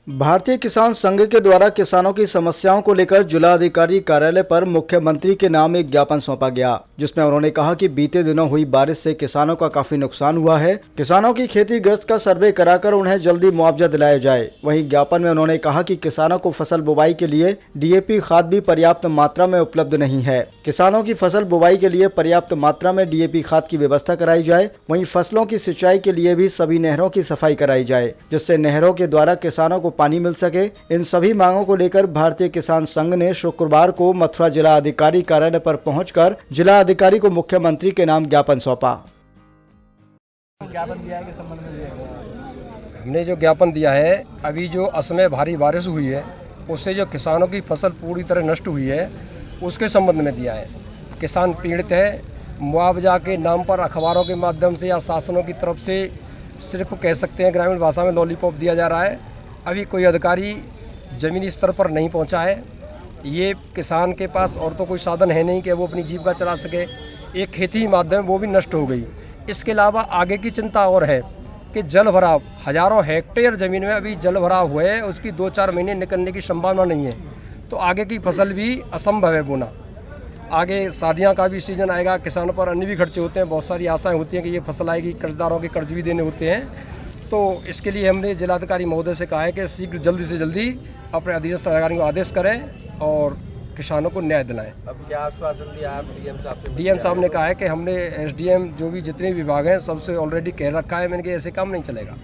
भारतीय किसान संघ के द्वारा किसानों की समस्याओं को लेकर जिलाधिकारी कार्यालय पर मुख्यमंत्री के नाम एक ज्ञापन सौंपा गया, जिसमें उन्होंने कहा कि बीते दिनों हुई बारिश से किसानों का काफी नुकसान हुआ है। किसानों की क्षतिग्रस्त का सर्वे कराकर उन्हें जल्दी मुआवजा दिलाया जाए। वहीं ज्ञापन में उन्होंने कहा कि किसानों को फसल बुवाई के लिए DAP खाद भी पर्याप्त मात्रा में उपलब्ध नहीं है। किसानों की फसल बुवाई के लिए पर्याप्त मात्रा में DAP खाद की व्यवस्था कराई जाए। वहीं फसलों की सिंचाई के लिए भी सभी नहरों की सफाई कराई जाए, जिससे नहरों के द्वारा किसानों को पानी मिल सके। इन सभी मांगों को लेकर भारतीय किसान संघ ने शुक्रवार को मथुरा जिला अधिकारी कार्यालय पर पहुंचकर जिला अधिकारी को मुख्यमंत्री के नाम ज्ञापन सौंपा। ज्ञापन दिया है कि संबंध में हमने जो ज्ञापन दिया है, अभी जो असमय भारी बारिश हुई है उससे जो किसानों की फसल पूरी तरह नष्ट हुई है उसके संबंध में दिया है। किसान पीड़ित है। मुआवजा के नाम पर अखबारों के माध्यम से या शासनों की तरफ से सिर्फ कह सकते हैं ग्रामीण भाषा में लॉलीपॉप दिया जा रहा है। अभी कोई अधिकारी ज़मीनी स्तर पर नहीं पहुंचा है। ये किसान के पास और तो कोई साधन है नहीं कि वो अपनी जीविका चला सके। एक खेती माध्यम वो भी नष्ट हो गई। इसके अलावा आगे की चिंता और है कि जल भराव, हज़ारों हेक्टेयर ज़मीन में अभी जल भराव हुए है, उसकी 2-4 महीने निकलने की संभावना नहीं है, तो आगे की फसल भी असंभव है बोना। आगे शादियाँ का भी सीजन आएगा, किसानों पर अन्य भी खर्चे होते हैं, बहुत सारी आशाएं होती हैं कि ये फसल आएगी, कर्जदारों के कर्ज भी देने होते हैं। तो इसके लिए हमने जिलाधिकारी महोदय से कहा है कि शीघ्र जल्दी से जल्दी अपने अधीनस्थ अधिकारियों को आदेश करें और किसानों को न्याय दिलाएं। अब क्या आश्वासन दिया आप डीएम साहब से? डीएम साहब ने कहा है कि हमने SDM जो भी जितने विभाग हैं सबसे ऑलरेडी कह रखा है। मैंने कि ऐसे काम नहीं चलेगा,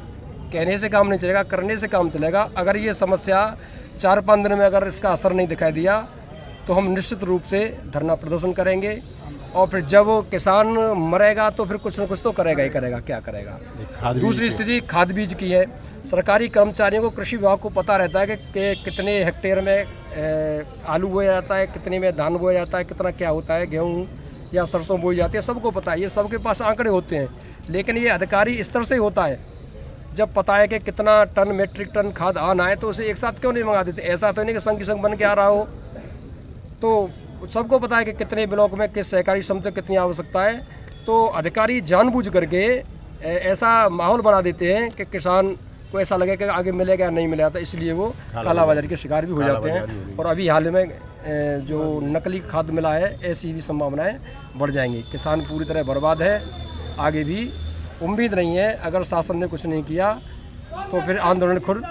कहने से काम नहीं चलेगा, करने से काम चलेगा। अगर ये समस्या 4-5 दिन में अगर इसका असर नहीं दिखाई दिया तो हम निश्चित रूप से धरना प्रदर्शन करेंगे और फिर जब वो किसान मरेगा तो फिर कुछ न कुछ तो करेगा ही करेगा, क्या करेगा। दूसरी स्थिति खाद बीज की है। सरकारी कर्मचारियों को कृषि विभाग को पता रहता है कि कितने हेक्टेयर में आलू बोया जाता है, कितने में धान बोया जाता है, कितना क्या होता है, गेहूँ या सरसों बोई जाती है, सबको पता है। ये सबके पास आंकड़े होते हैं, लेकिन ये अधिकारी स्तर से होता है। जब पता है कि कितना टन मीट्रिक टन खाद आना है तो उसे एक साथ क्यों नहीं मंगा देते। ऐसा तो नहीं कि संघ की संघ बन के आ रहा हो। तो सबको पता है कि कितने ब्लॉक में किस सहकारी समिति कितनी आवश्यकता है। तो अधिकारी जानबूझ करके ऐसा माहौल बना देते हैं कि किसान को ऐसा लगे कि आगे मिलेगा नहीं मिलेगा, तो इसलिए वो कालाबाजारी के शिकार भी हो जाते हैं। और अभी हाल में जो नकली खाद मिला है, ऐसी भी संभावनाएं बढ़ जाएंगी। किसान पूरी तरह बर्बाद है। आगे भी उम्मीद नहीं है, अगर शासन ने कुछ नहीं किया तो फिर आंदोलन खुद